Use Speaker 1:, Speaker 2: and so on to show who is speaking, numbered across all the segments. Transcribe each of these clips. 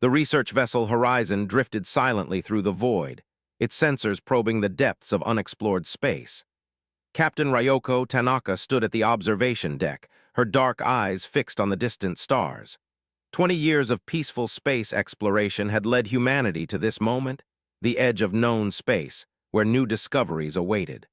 Speaker 1: The research vessel Horizon drifted silently through the void, its sensors probing the depths of unexplored space. Captain Ryoko Tanaka stood at the observation deck, her dark eyes fixed on the distant stars. 20 years of peaceful space exploration had led humanity to this moment, the edge of known space, where new discoveries awaited.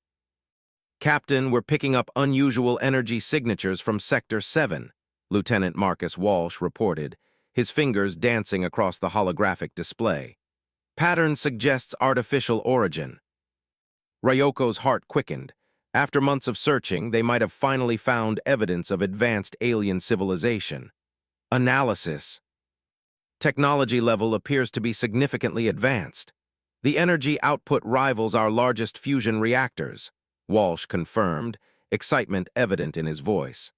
Speaker 1: "Captain, we're picking up unusual energy signatures from Sector 7, Lieutenant Marcus Walsh reported, his fingers dancing across the holographic display. "Pattern suggests artificial origin." Ryoko's heart quickened. After months of searching, they might have finally found evidence of advanced alien civilization. Analysis. Technology level appears to be significantly advanced. The energy output rivals our largest fusion reactors, Walsh confirmed, excitement evident in his voice.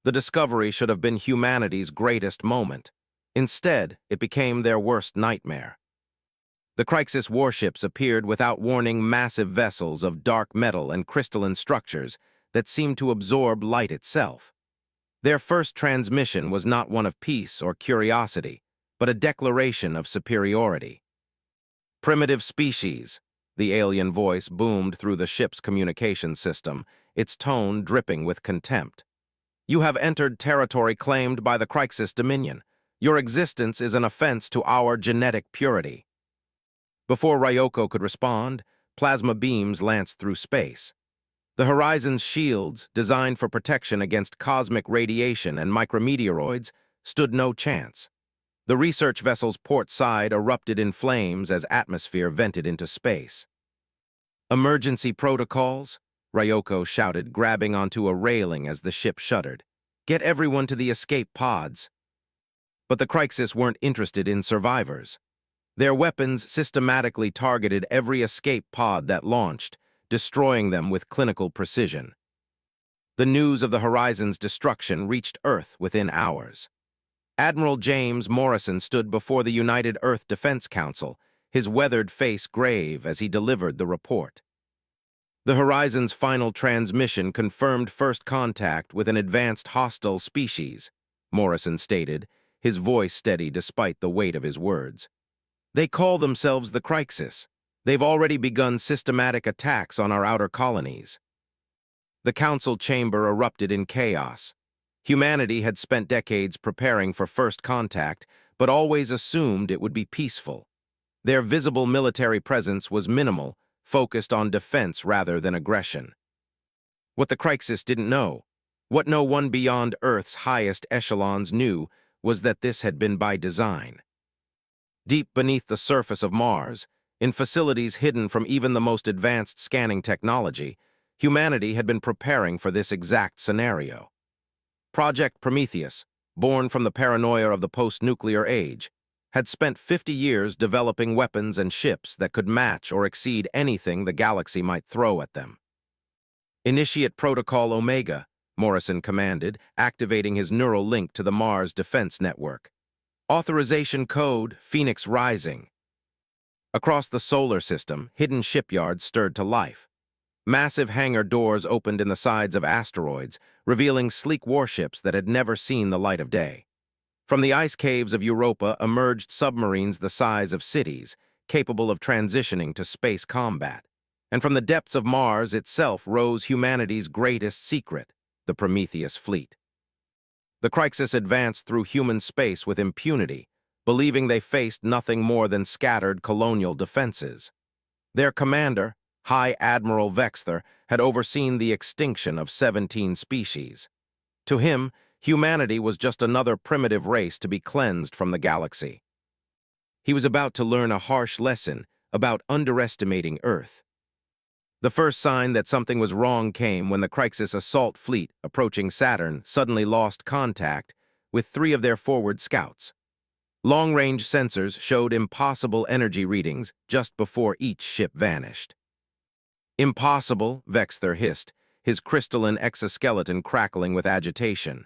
Speaker 1: The discovery should have been humanity's greatest moment. Instead, it became their worst nightmare. The Crixus warships appeared without warning, massive vessels of dark metal and crystalline structures that seemed to absorb light itself. Their first transmission was not one of peace or curiosity, but a declaration of superiority. "Primitive species," the alien voice boomed through the ship's communication system, its tone dripping with contempt. "You have entered territory claimed by the Crixus Dominion. Your existence is an offense to our genetic purity." Before Ryoko could respond, plasma beams lanced through space. The Horizon's shields, designed for protection against cosmic radiation and micrometeoroids, stood no chance. The research vessel's port side erupted in flames as atmosphere vented into space. "Emergency protocols?" Ryoko shouted, grabbing onto a railing as the ship shuddered. "Get everyone to the escape pods." But the Crixus weren't interested in survivors. Their weapons systematically targeted every escape pod that launched, destroying them with clinical precision. The news of the Horizon's destruction reached Earth within hours. Admiral James Morrison stood before the United Earth Defense Council, his weathered face grave as he delivered the report. The Horizon's final transmission confirmed first contact with an advanced hostile species, Morrison stated, his voice steady despite the weight of his words. "They call themselves the Crixus. They've already begun systematic attacks on our outer colonies." The council chamber erupted in chaos. Humanity had spent decades preparing for first contact, but always assumed it would be peaceful. Their visible military presence was minimal, focused on defense rather than aggression. What the Crixus didn't know, what no one beyond Earth's highest echelons knew, was that this had been by design. Deep beneath the surface of Mars, in facilities hidden from even the most advanced scanning technology, humanity had been preparing for this exact scenario. Project Prometheus, born from the paranoia of the post-nuclear age, had spent 50 years developing weapons and ships that could match or exceed anything the galaxy might throw at them. "Initiate Protocol Omega," Morrison commanded, activating his neural link to the Mars Defense Network. "Authorization code, Phoenix Rising." Across the solar system, hidden shipyards stirred to life. Massive hangar doors opened in the sides of asteroids, revealing sleek warships that had never seen the light of day. From the ice caves of Europa emerged submarines the size of cities, capable of transitioning to space combat. And from the depths of Mars itself rose humanity's greatest secret, the Prometheus fleet. The Crixus advanced through human space with impunity, believing they faced nothing more than scattered colonial defenses. Their commander, High Admiral Vexther, had overseen the extinction of 17 species. To him, humanity was just another primitive race to be cleansed from the galaxy. He was about to learn a harsh lesson about underestimating Earth. The first sign that something was wrong came when the Crixus assault fleet, approaching Saturn, suddenly lost contact with 3 of their forward scouts. Long-range sensors showed impossible energy readings just before each ship vanished. "Impossible," Vexther hissed, his crystalline exoskeleton crackling with agitation.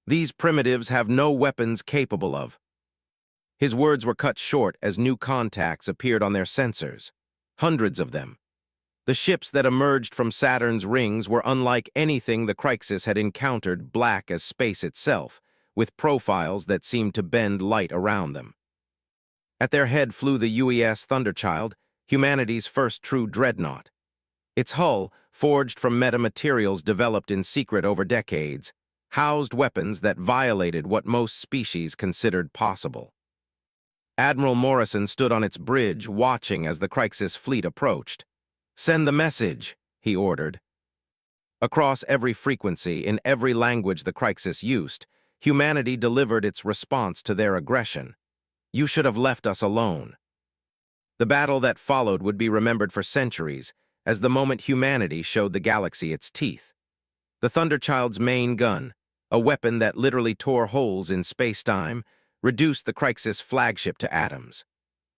Speaker 1: "These primitives have no weapons capable of." His words were cut short as new contacts appeared on their sensors. Hundreds of them. The ships that emerged from Saturn's rings were unlike anything the Crixus had encountered, black as space itself, with profiles that seemed to bend light around them. At their head flew the UES Thunderchild, humanity's first true dreadnought. Its hull, forged from metamaterials developed in secret over decades, housed weapons that violated what most species considered possible. Admiral Morrison stood on its bridge, watching as the Crixus fleet approached. "Send the message," he ordered. Across every frequency, in every language the Crixus used, humanity delivered its response to their aggression. "You should have left us alone." The battle that followed would be remembered for centuries as the moment humanity showed the galaxy its teeth. The Thunderchild's main gun, a weapon that literally tore holes in space-time, reduced the Crixus flagship to atoms.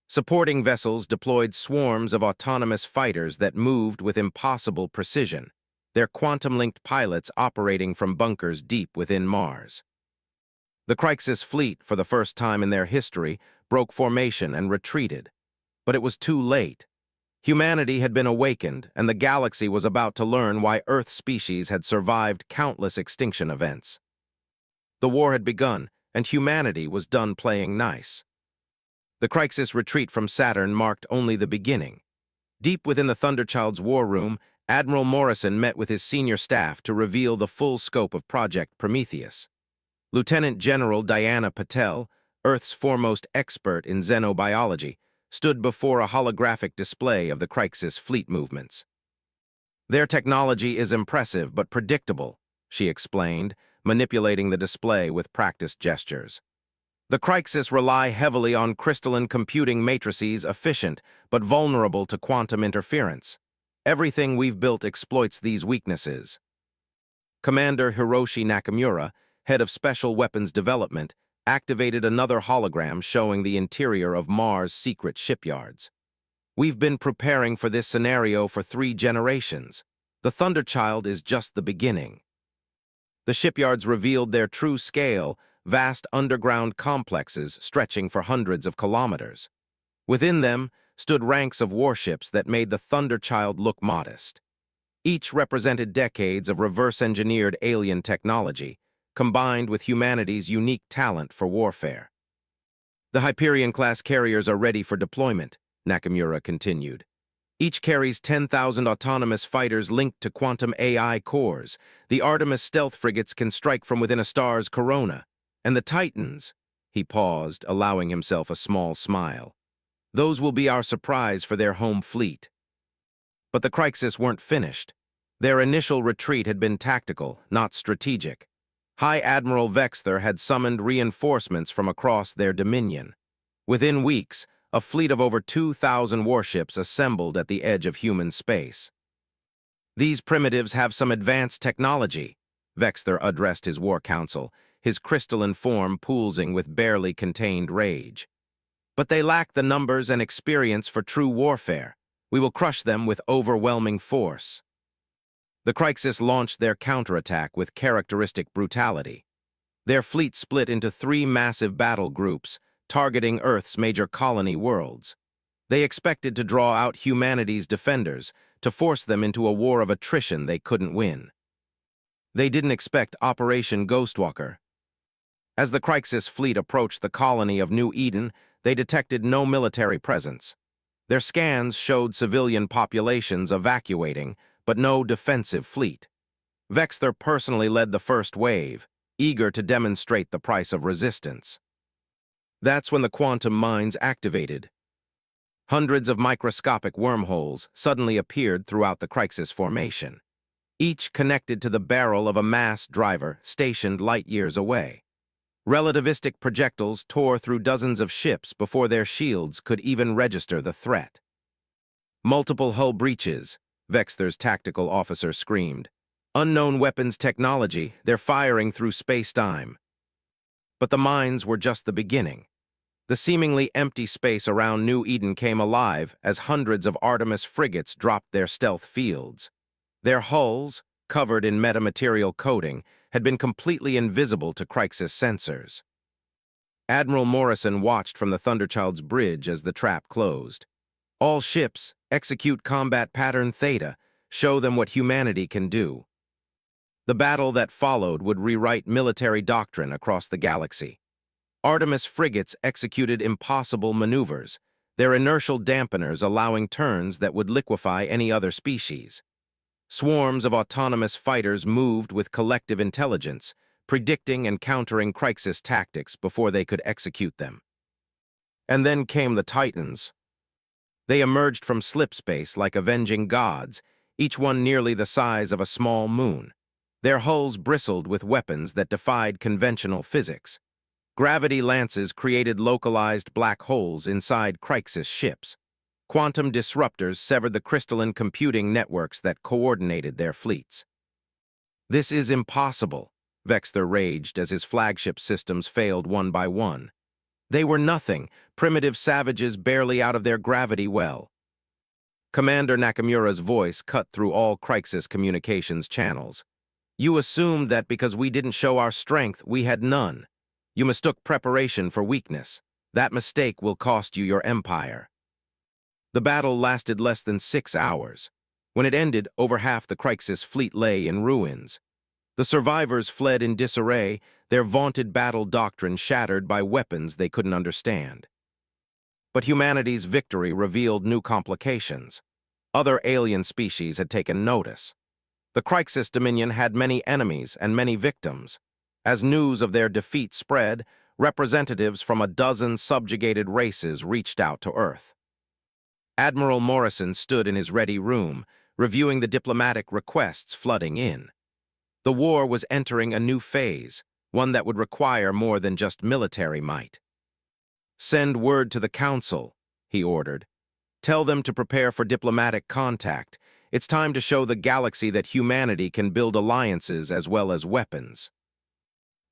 Speaker 1: Supporting vessels deployed swarms of autonomous fighters that moved with impossible precision, their quantum-linked pilots operating from bunkers deep within Mars. The Crixus fleet, for the first time in their history, broke formation and retreated. But it was too late. Humanity had been awakened, and the galaxy was about to learn why Earth species had survived countless extinction events. The war had begun, and humanity was done playing nice. The Crixus retreat from Saturn marked only the beginning. Deep within the Thunderchild's war room, Admiral Morrison met with his senior staff to reveal the full scope of Project Prometheus. Lieutenant General Diana Patel, Earth's foremost expert in xenobiology, stood before a holographic display of the Crixus fleet movements. "Their technology is impressive but predictable," she explained, manipulating the display with practiced gestures. "The Crixus rely heavily on crystalline computing matrices efficient but vulnerable to quantum interference. Everything we've built exploits these weaknesses." Commander Hiroshi Nakamura, head of Special Weapons Development, activated another hologram showing the interior of Mars' secret shipyards. "We've been preparing for this scenario for 3 generations. The Thunderchild is just the beginning." The shipyards revealed their true scale, vast underground complexes stretching for hundreds of kilometers. Within them stood ranks of warships that made the Thunderchild look modest. Each represented decades of reverse-engineered alien technology, combined with humanity's unique talent for warfare. "The Hyperion-class carriers are ready for deployment," Nakamura continued. "Each carries 10,000 autonomous fighters linked to quantum AI cores. The Artemis stealth frigates can strike from within a star's corona. And the Titans," he paused, allowing himself a small smile, "those will be our surprise for their home fleet." But the Crixus weren't finished. Their initial retreat had been tactical, not strategic. High Admiral Vexther had summoned reinforcements from across their dominion. Within weeks, a fleet of over 2,000 warships assembled at the edge of human space. "These primitives have some advanced technology," Vexther addressed his war council, his crystalline form pulsing with barely contained rage. "But they lack the numbers and experience for true warfare. We will crush them with overwhelming force." The Crixus launched their counterattack with characteristic brutality. Their fleet split into 3 massive battle groups, targeting Earth's major colony worlds. They expected to draw out humanity's defenders, to force them into a war of attrition they couldn't win. They didn't expect Operation Ghostwalker. As the Crixus fleet approached the colony of New Eden, they detected no military presence. Their scans showed civilian populations evacuating, but no defensive fleet. Vexther personally led the first wave, eager to demonstrate the price of resistance. That's when the quantum mines activated. Hundreds of microscopic wormholes suddenly appeared throughout the Crixus formation, each connected to the barrel of a mass driver stationed light-years away. Relativistic projectiles tore through dozens of ships before their shields could even register the threat. "Multiple hull breaches," Vexther's tactical officer screamed. "Unknown weapons technology, they're firing through space-time." But the mines were just the beginning. The seemingly empty space around New Eden came alive as hundreds of Artemis frigates dropped their stealth fields. Their hulls, covered in metamaterial coating, had been completely invisible to Crixus sensors. Admiral Morrison watched from the Thunderchild's bridge as the trap closed. "All ships, execute combat pattern Theta. Show them what humanity can do." The battle that followed would rewrite military doctrine across the galaxy. Artemis frigates executed impossible maneuvers, their inertial dampeners allowing turns that would liquefy any other species. Swarms of autonomous fighters moved with collective intelligence, predicting and countering crisis tactics before they could execute them. And then came the Titans. They emerged from slipspace like avenging gods, each one nearly the size of a small moon. Their hulls bristled with weapons that defied conventional physics. Gravity lances created localized black holes inside Crixus ships. Quantum disruptors severed the crystalline computing networks that coordinated their fleets. "This is impossible," Vexter raged as his flagship systems failed one by one. They were nothing, primitive savages barely out of their gravity well. Commander Nakamura's voice cut through all Crixus communications channels. "You assumed that because we didn't show our strength, we had none. You mistook preparation for weakness. That mistake will cost you your empire." The battle lasted less than 6 hours. When it ended, over half the Crixus fleet lay in ruins. The survivors fled in disarray, their vaunted battle doctrine shattered by weapons they couldn't understand. But humanity's victory revealed new complications. Other alien species had taken notice. The Crixus Dominion had many enemies and many victims. As news of their defeat spread, representatives from a dozen subjugated races reached out to Earth. Admiral Morrison stood in his ready room, reviewing the diplomatic requests flooding in. The war was entering a new phase, one that would require more than just military might. "Send word to the Council," he ordered. "Tell them to prepare for diplomatic contact. It's time to show the galaxy that humanity can build alliances as well as weapons."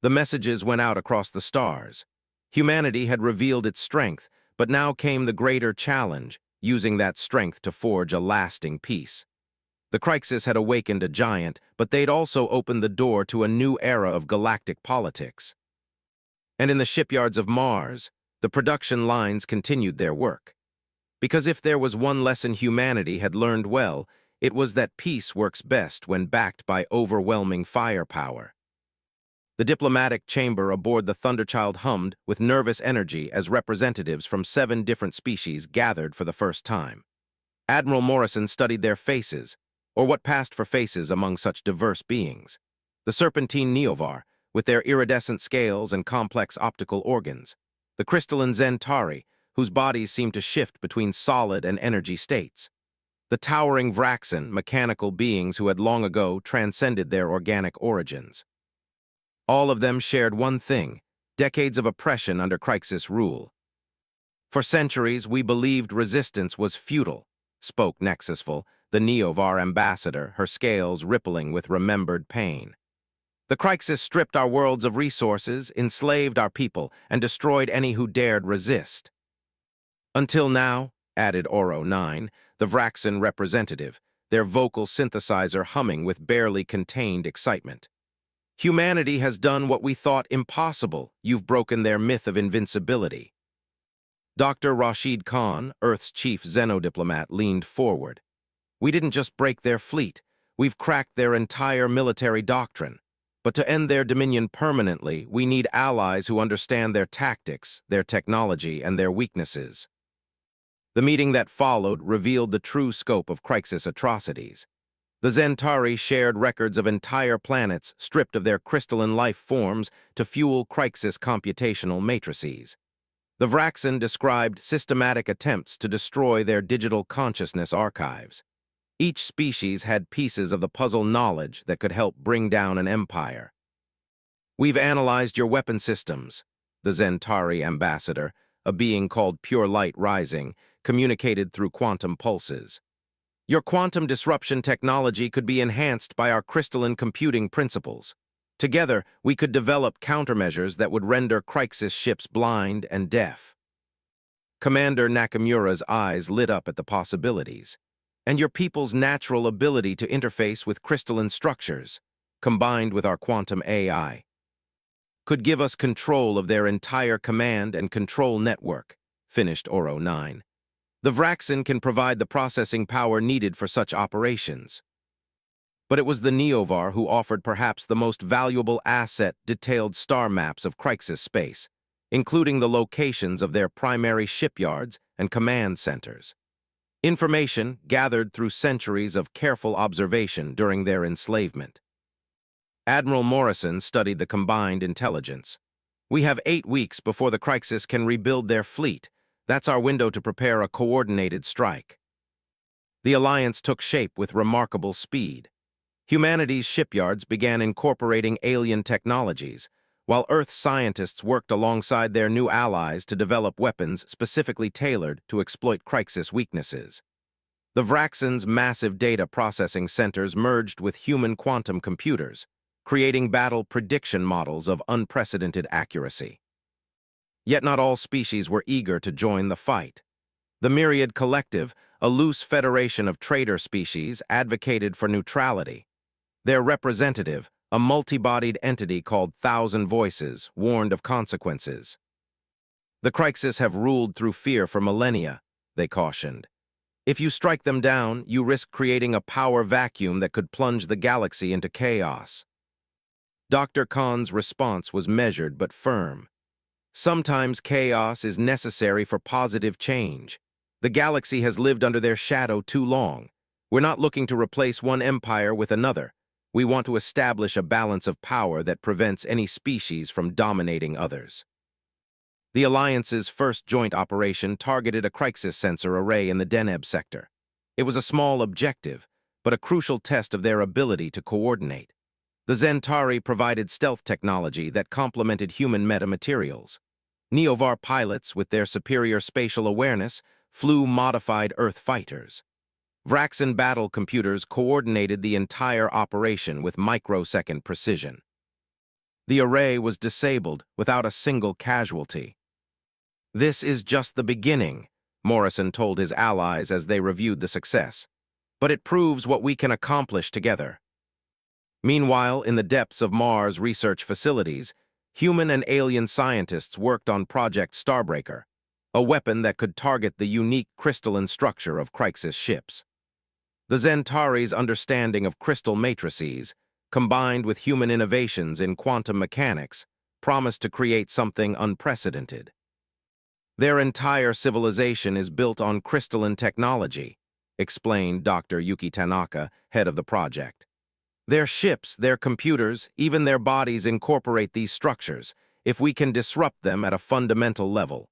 Speaker 1: The messages went out across the stars. Humanity had revealed its strength, but now came the greater challenge, using that strength to forge a lasting peace. The Crixus had awakened a giant, but they'd also opened the door to a new era of galactic politics. And in the shipyards of Mars, the production lines continued their work. Because if there was one lesson humanity had learned well, it was that peace works best when backed by overwhelming firepower. The diplomatic chamber aboard the Thunderchild hummed with nervous energy as representatives from 7 different species gathered for the first time. Admiral Morrison studied their faces, or what passed for faces among such diverse beings. The serpentine Neovar, with their iridescent scales and complex optical organs. The crystalline Zentari, whose bodies seemed to shift between solid and energy states. The towering Vraxen, mechanical beings who had long ago transcended their organic origins. All of them shared one thing: decades of oppression under Crixus rule. "For centuries, we believed resistance was futile," spoke Nexusful, the Neovar ambassador, her scales rippling with remembered pain. "The Crixus stripped our worlds of resources, enslaved our people, and destroyed any who dared resist. Until now," added Oro 9, the Vraxen representative, their vocal synthesizer humming with barely contained excitement. "Humanity has done what we thought impossible. You've broken their myth of invincibility." Dr. Rashid Khan, Earth's chief xenodiplomat, leaned forward. "We didn't just break their fleet. We've cracked their entire military doctrine. But to end their dominion permanently, we need allies who understand their tactics, their technology, and their weaknesses." The meeting that followed revealed the true scope of Crixus atrocities. The Zentari shared records of entire planets stripped of their crystalline life forms to fuel Crixus computational matrices. The Vraxen described systematic attempts to destroy their digital consciousness archives. Each species had pieces of the puzzle knowledge that could help bring down an empire. "We've analyzed your weapon systems," the Zentari ambassador, a being called Pure Light Rising, communicated through quantum pulses. "Your quantum disruption technology could be enhanced by our crystalline computing principles. Together, we could develop countermeasures that would render Crixus ships blind and deaf." Commander Nakamura's eyes lit up at the possibilities. "And your people's natural ability to interface with crystalline structures, combined with our quantum AI, could give us control of their entire command and control network," finished Oro 9. "The Vraxen can provide the processing power needed for such operations." But it was the Neovar who offered perhaps the most valuable asset: detailed star maps of Crixus space. including the locations of their primary shipyards and command centers. Information gathered through centuries of careful observation during their enslavement. Admiral Morrison studied the combined intelligence. "We have 8 weeks before the Crixus can rebuild their fleet. That's our window to prepare a coordinated strike." The alliance took shape with remarkable speed. Humanity's shipyards began incorporating alien technologies, while Earth scientists worked alongside their new allies to develop weapons specifically tailored to exploit Crixus weaknesses. The Vraxen's massive data processing centers merged with human quantum computers, creating battle prediction models of unprecedented accuracy. Yet not all species were eager to join the fight. The Myriad Collective, a loose federation of traitor species, advocated for neutrality. Their representative, a multi-bodied entity called Thousand Voices, warned of consequences. "The Crixus have ruled through fear for millennia," they cautioned. "If you strike them down, you risk creating a power vacuum that could plunge the galaxy into chaos." Dr. Khan's response was measured but firm. "Sometimes chaos is necessary for positive change. The galaxy has lived under their shadow too long. We're not looking to replace one empire with another. We want to establish a balance of power that prevents any species from dominating others." The Alliance's first joint operation targeted a Crixus sensor array in the Deneb sector. It was a small objective, but a crucial test of their ability to coordinate. The Zentari provided stealth technology that complemented human metamaterials. Neovar pilots, with their superior spatial awareness, flew modified Earth fighters. Vraxen battle computers coordinated the entire operation with microsecond precision. The array was disabled without a single casualty. "This is just the beginning," Morrison told his allies as they reviewed the success. "But it proves what we can accomplish together." Meanwhile, in the depths of Mars research facilities, human and alien scientists worked on Project Starbreaker, a weapon that could target the unique crystalline structure of Crixus ships. The Zentari's understanding of crystal matrices, combined with human innovations in quantum mechanics, promised to create something unprecedented. "Their entire civilization is built on crystalline technology," explained Dr. Yuki Tanaka, head of the project. "Their ships, their computers, even their bodies incorporate these structures. If we can disrupt them at a fundamental level,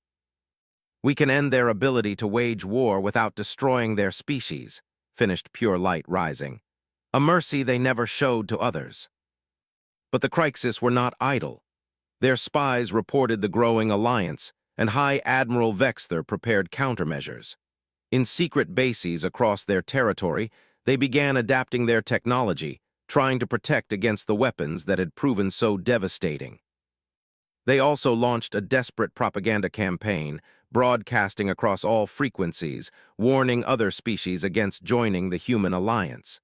Speaker 1: we can end their ability to wage war without destroying their species," finished Pure Light Rising. "A mercy they never showed to others." But the Crixus were not idle. Their spies reported the growing alliance, and High Admiral Vexther prepared countermeasures. In secret bases across their territory, they began adapting their technology, trying to protect against the weapons that had proven so devastating. They also launched a desperate propaganda campaign, broadcasting across all frequencies, warning other species against joining the human alliance.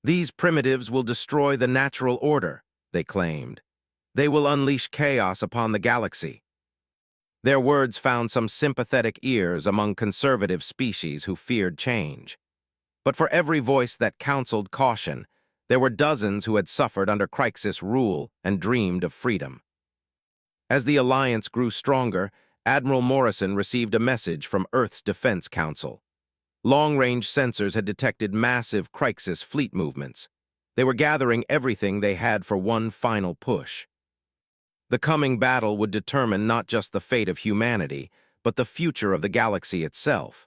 Speaker 1: "These primitives will destroy the natural order," they claimed. "They will unleash chaos upon the galaxy." Their words found some sympathetic ears among conservative species who feared change. But for every voice that counseled caution, there were dozens who had suffered under Crixus rule and dreamed of freedom. As the alliance grew stronger, Admiral Morrison received a message from Earth's Defense Council. Long-range sensors had detected massive Crixus fleet movements. They were gathering everything they had for one final push. The coming battle would determine not just the fate of humanity, but the future of the galaxy itself.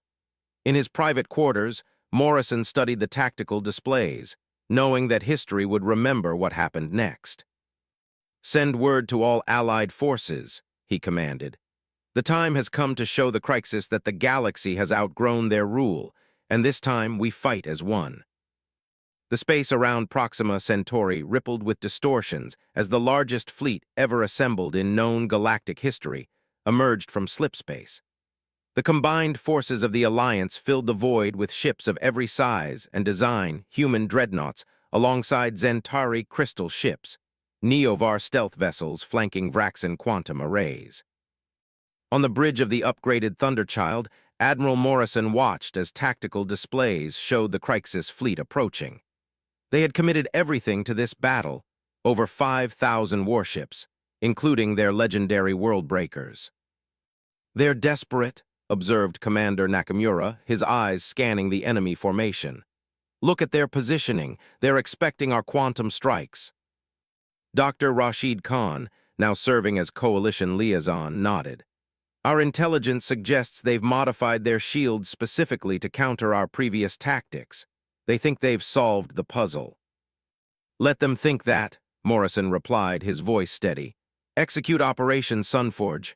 Speaker 1: In his private quarters, Morrison studied the tactical displays, knowing that history would remember what happened next. "Send word to all Allied forces," he commanded. "The time has come to show the Crixus that the galaxy has outgrown their rule, and this time we fight as one." The space around Proxima Centauri rippled with distortions as the largest fleet ever assembled in known galactic history emerged from slipspace. The combined forces of the Alliance filled the void with ships of every size and design, human dreadnoughts, alongside Zentari crystal ships, Neovar stealth vessels flanking Vraxen quantum arrays. On the bridge of the upgraded Thunderchild, Admiral Morrison watched as tactical displays showed the Crixus fleet approaching. They had committed everything to this battle, over 5,000 warships, including their legendary world breakers. "They're desperate," observed Commander Nakamura, his eyes scanning the enemy formation. "Look at their positioning. They're expecting our quantum strikes." Dr. Rashid Khan, now serving as coalition liaison, nodded. "Our intelligence suggests they've modified their shields specifically to counter our previous tactics. They think they've solved the puzzle." "Let them think that," Morrison replied, his voice steady. "Execute Operation Sunforge."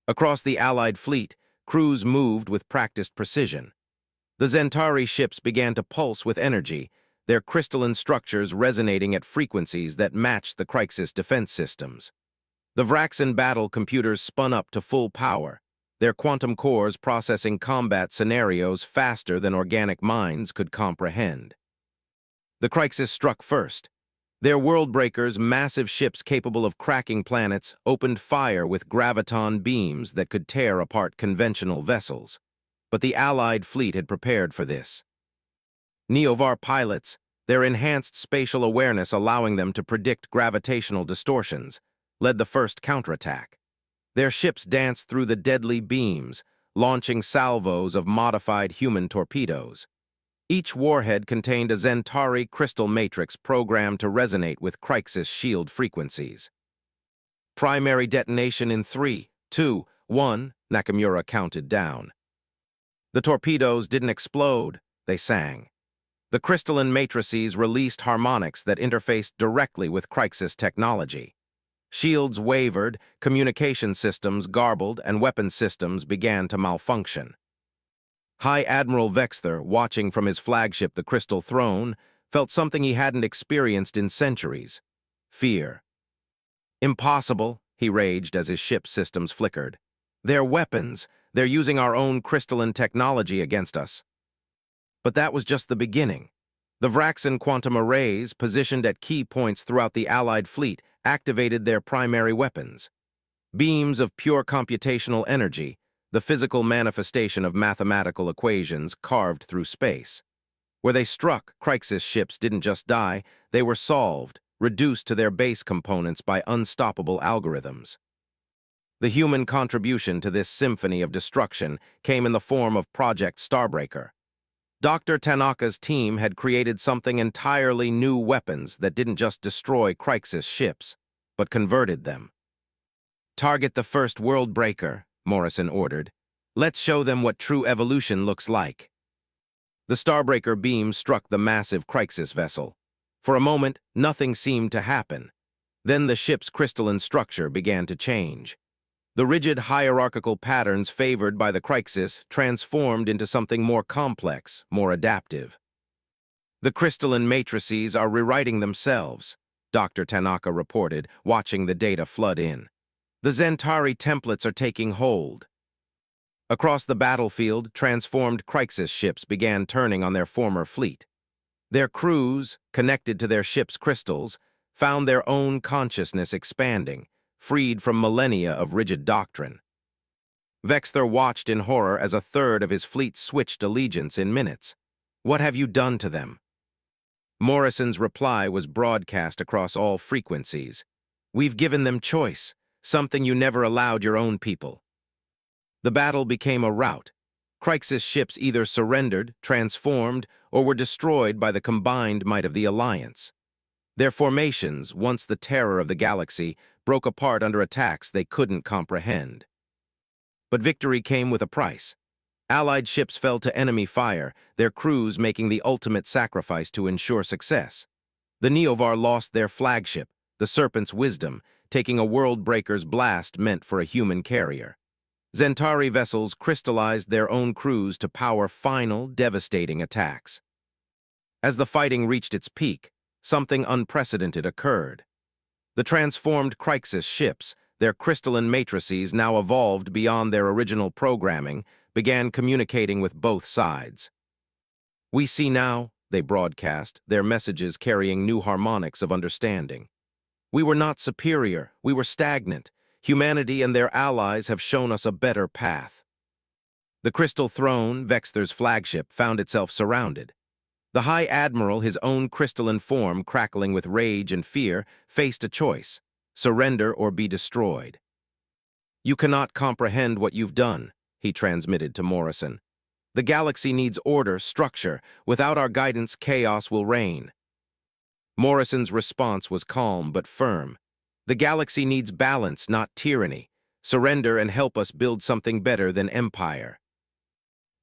Speaker 1: Across the Allied fleet, crews moved with practiced precision. The Zentari ships began to pulse with energy, their crystalline structures resonating at frequencies that matched the Crixus defense systems. The Vraxan battle computers spun up to full power, their quantum cores processing combat scenarios faster than organic minds could comprehend. The Crixus struck first. Their world breakers, massive ships capable of cracking planets, opened fire with graviton beams that could tear apart conventional vessels. But the Allied fleet had prepared for this. Neovar pilots, their enhanced spatial awareness allowing them to predict gravitational distortions, led the first counterattack. Their ships danced through the deadly beams, launching salvos of modified human torpedoes. Each warhead contained a Zentari crystal matrix programmed to resonate with Crixus shield frequencies. "Primary detonation in 3, 2, 1, Nakamura counted down. The torpedoes didn't explode, they sang. The crystalline matrices released harmonics that interfaced directly with Crixus technology. Shields wavered, communication systems garbled, and weapon systems began to malfunction. High Admiral Vexther, watching from his flagship, the Crystal Throne, felt something he hadn't experienced in centuries: fear. "Impossible," he raged as his ship's systems flickered. "They're weapons. They're using our own crystalline technology against us." But that was just the beginning. The Vraxan quantum arrays, positioned at key points throughout the Allied fleet, activated their primary weapons. Beams of pure computational energy, the physical manifestation of mathematical equations carved through space. Where they struck, Crixus ships didn't just die, they were solved, reduced to their base components by unstoppable algorithms. The human contribution to this symphony of destruction came in the form of Project Starbreaker. Dr. Tanaka's team had created something entirely new: weapons that didn't just destroy Crixus ships, but converted them. "Target the first world breaker," Morrison ordered. "Let's show them what true evolution looks like." The Starbreaker beam struck the massive Crixus vessel. For a moment, nothing seemed to happen. Then the ship's crystalline structure began to change. The rigid hierarchical patterns favored by the Crixus transformed into something more complex, more adaptive. "The crystalline matrices are rewriting themselves," Dr. Tanaka reported, watching the data flood in. "The Zentari templates are taking hold." Across the battlefield, transformed Crixus ships began turning on their former fleet. Their crews, connected to their ship's crystals, found their own consciousness expanding, freed from millennia of rigid doctrine. Vexther watched in horror as a third of his fleet switched allegiance in minutes. "What have you done to them?" Morrison's reply was broadcast across all frequencies. "We've given them choice, something you never allowed your own people." The battle became a rout. Crixus ships either surrendered, transformed, or were destroyed by the combined might of the Alliance. Their formations, once the terror of the galaxy, broke apart under attacks they couldn't comprehend. But victory came with a price. Allied ships fell to enemy fire, their crews making the ultimate sacrifice to ensure success. The Neovar lost their flagship, the Serpent's Wisdom, taking a world breaker's blast meant for a human carrier. Zentari vessels crystallized their own crews to power final, devastating attacks. As the fighting reached its peak, something unprecedented occurred. The transformed Crixus ships, their crystalline matrices now evolved beyond their original programming, began communicating with both sides. "We see now," they broadcast, their messages carrying new harmonics of understanding. "We were not superior, we were stagnant. Humanity and their allies have shown us a better path." The Crystal Throne, Vexther's flagship, found itself surrounded. The High Admiral, his own crystalline form crackling with rage and fear, faced a choice: Surrender or be destroyed. You cannot comprehend what you've done, he transmitted to Morrison. The galaxy needs order, structure. Without our guidance, chaos will reign. Morrison's response was calm but firm. The galaxy needs balance, not tyranny. Surrender and help us build something better than empire.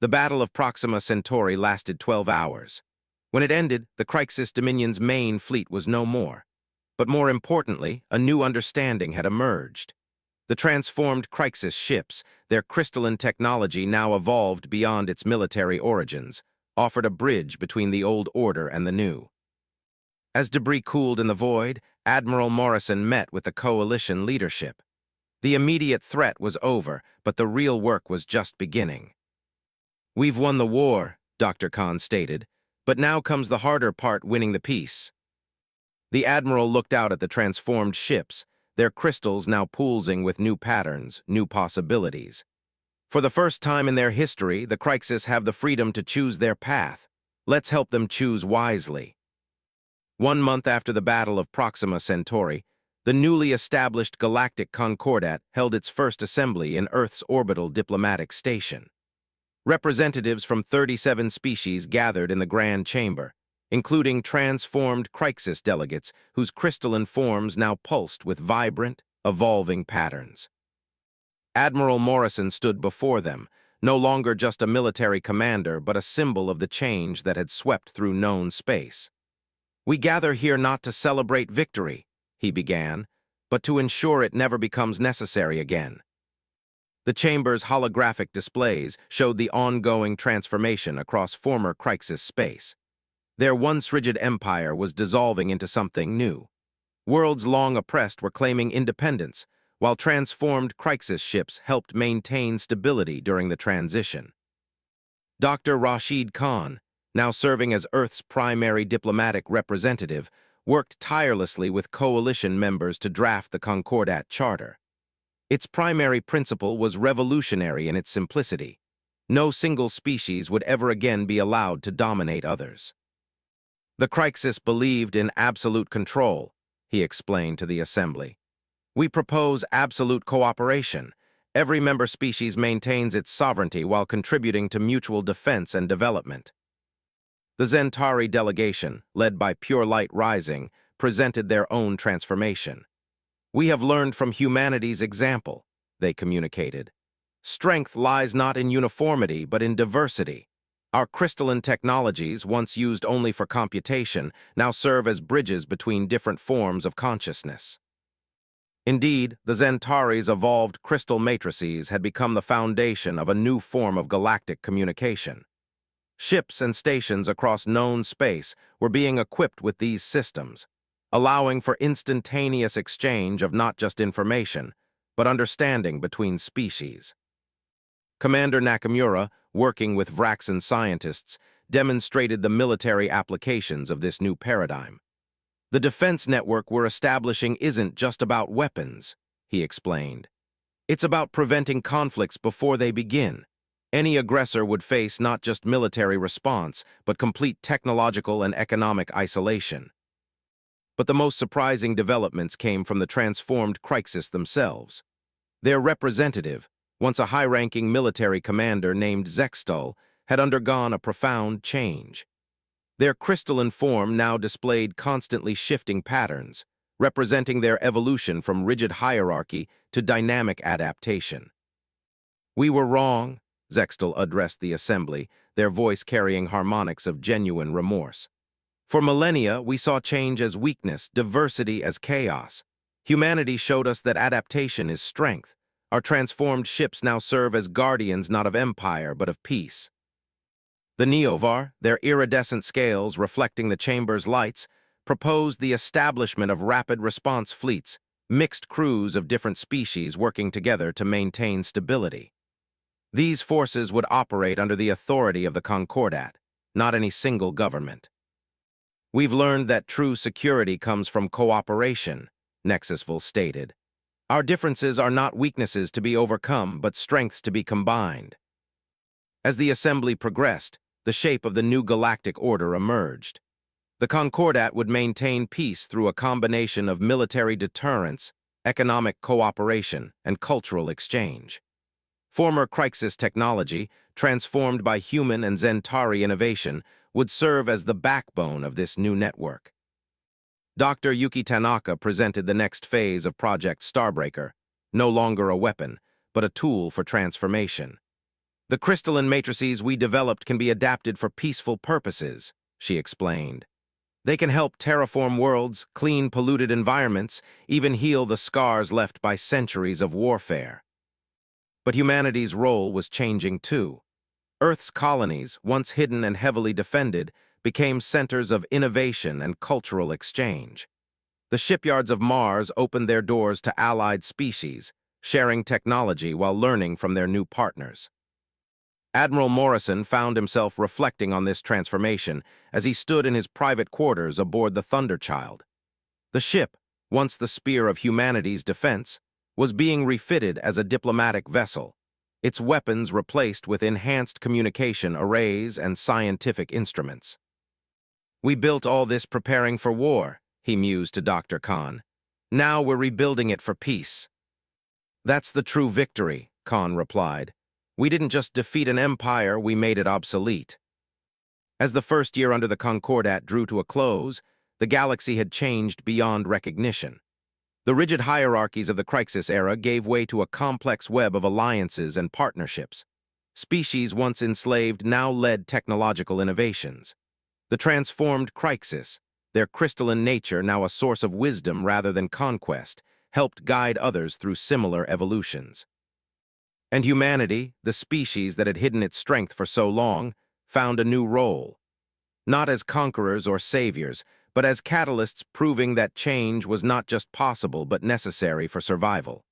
Speaker 1: The Battle of Proxima Centauri lasted 12 hours. When it ended, the Crixus Dominion's main fleet was no more. But more importantly, a new understanding had emerged. The transformed Crixus ships, their crystalline technology now evolved beyond its military origins, offered a bridge between the old order and the new. As debris cooled in the void, Admiral Morrison met with the coalition leadership. The immediate threat was over, but the real work was just beginning. "We've won the war," Dr. Khan stated, "but now comes the harder part, winning the peace." The Admiral looked out at the transformed ships, their crystals now pulsing with new patterns, new possibilities. For the first time in their history, the Crixus have the freedom to choose their path. Let's help them choose wisely. 1 month after the Battle of Proxima Centauri, the newly established Galactic Concordat held its first assembly in Earth's orbital diplomatic station. Representatives from 37 species gathered in the Grand Chamber, including transformed Crixus delegates whose crystalline forms now pulsed with vibrant, evolving patterns. Admiral Morrison stood before them, no longer just a military commander but a symbol of the change that had swept through known space. "We gather here not to celebrate victory," he began, "but to ensure it never becomes necessary again." The chamber's holographic displays showed the ongoing transformation across former Crixus space. Their once rigid empire was dissolving into something new. Worlds long oppressed were claiming independence, while transformed Crixus ships helped maintain stability during the transition. Dr. Rashid Khan, now serving as Earth's primary diplomatic representative, worked tirelessly with coalition members to draft the Concordat Charter. Its primary principle was revolutionary in its simplicity. No single species would ever again be allowed to dominate others. "The Crixus believed in absolute control," he explained to the assembly. "We propose absolute cooperation. Every member species maintains its sovereignty while contributing to mutual defense and development." The Centauri delegation, led by Pure Light Rising, presented their own transformation. "We have learned from humanity's example," they communicated. "Strength lies not in uniformity but in diversity. Our crystalline technologies, once used only for computation, now serve as bridges between different forms of consciousness." Indeed, the Centauri's evolved crystal matrices had become the foundation of a new form of galactic communication. Ships and stations across known space were being equipped with these systems, allowing for instantaneous exchange of not just information, but understanding between species. Commander Nakamura, working with Vraxan scientists, demonstrated the military applications of this new paradigm. "The defense network we're establishing isn't just about weapons," he explained. "It's about preventing conflicts before they begin. Any aggressor would face not just military response, but complete technological and economic isolation." But the most surprising developments came from the transformed Crixus themselves. Their representative, once a high-ranking military commander named Zextal, had undergone a profound change. Their crystalline form now displayed constantly shifting patterns, representing their evolution from rigid hierarchy to dynamic adaptation. "We were wrong," Zextal addressed the assembly, their voice carrying harmonics of genuine remorse. "For millennia, we saw change as weakness, diversity as chaos. Humanity showed us that adaptation is strength. Our transformed ships now serve as guardians not of empire, but of peace." The Neovar, their iridescent scales reflecting the chamber's lights, proposed the establishment of rapid response fleets, mixed crews of different species working together to maintain stability. These forces would operate under the authority of the Concordat, not any single government. "We've learned that true security comes from cooperation," Nexusville stated. "Our differences are not weaknesses to be overcome, but strengths to be combined." As the assembly progressed, the shape of the new galactic order emerged. The Concordat would maintain peace through a combination of military deterrence, economic cooperation, and cultural exchange. Former Crixus technology, transformed by human and Zentari innovation, would serve as the backbone of this new network. Dr. Yuki Tanaka presented the next phase of Project Starbreaker, no longer a weapon, but a tool for transformation. The crystalline matrices we developed can be adapted for peaceful purposes, she explained. They can help terraform worlds, clean polluted environments, even heal the scars left by centuries of warfare. But humanity's role was changing too. Earth's colonies, once hidden and heavily defended, became centers of innovation and cultural exchange. The shipyards of Mars opened their doors to allied species, sharing technology while learning from their new partners. Admiral Morrison found himself reflecting on this transformation as he stood in his private quarters aboard the Thunderchild. The ship, once the spear of humanity's defense, was being refitted as a diplomatic vessel, its weapons replaced with enhanced communication arrays and scientific instruments. "We built all this preparing for war," he mused to Dr. Khan. "Now we're rebuilding it for peace." "That's the true victory," Khan replied. "We didn't just defeat an empire, we made it obsolete." As the first year under the Concordat drew to a close, the galaxy had changed beyond recognition. The rigid hierarchies of the Crixus era gave way to a complex web of alliances and partnerships. Species once enslaved now led technological innovations. The transformed Crixus, their crystalline nature now a source of wisdom rather than conquest, helped guide others through similar evolutions. And humanity, the species that had hidden its strength for so long, found a new role. Not as conquerors or saviors, but as catalysts proving that change was not just possible but necessary for survival.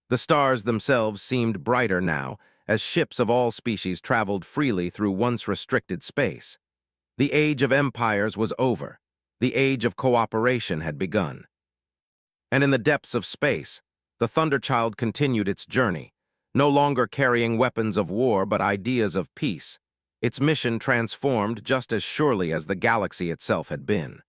Speaker 1: The stars themselves seemed brighter now, as ships of all species traveled freely through once restricted space. The age of empires was over. The age of cooperation had begun. And in the depths of space, the Thunderchild continued its journey, no longer carrying weapons of war but ideas of peace. Its mission transformed just as surely as the galaxy itself had been.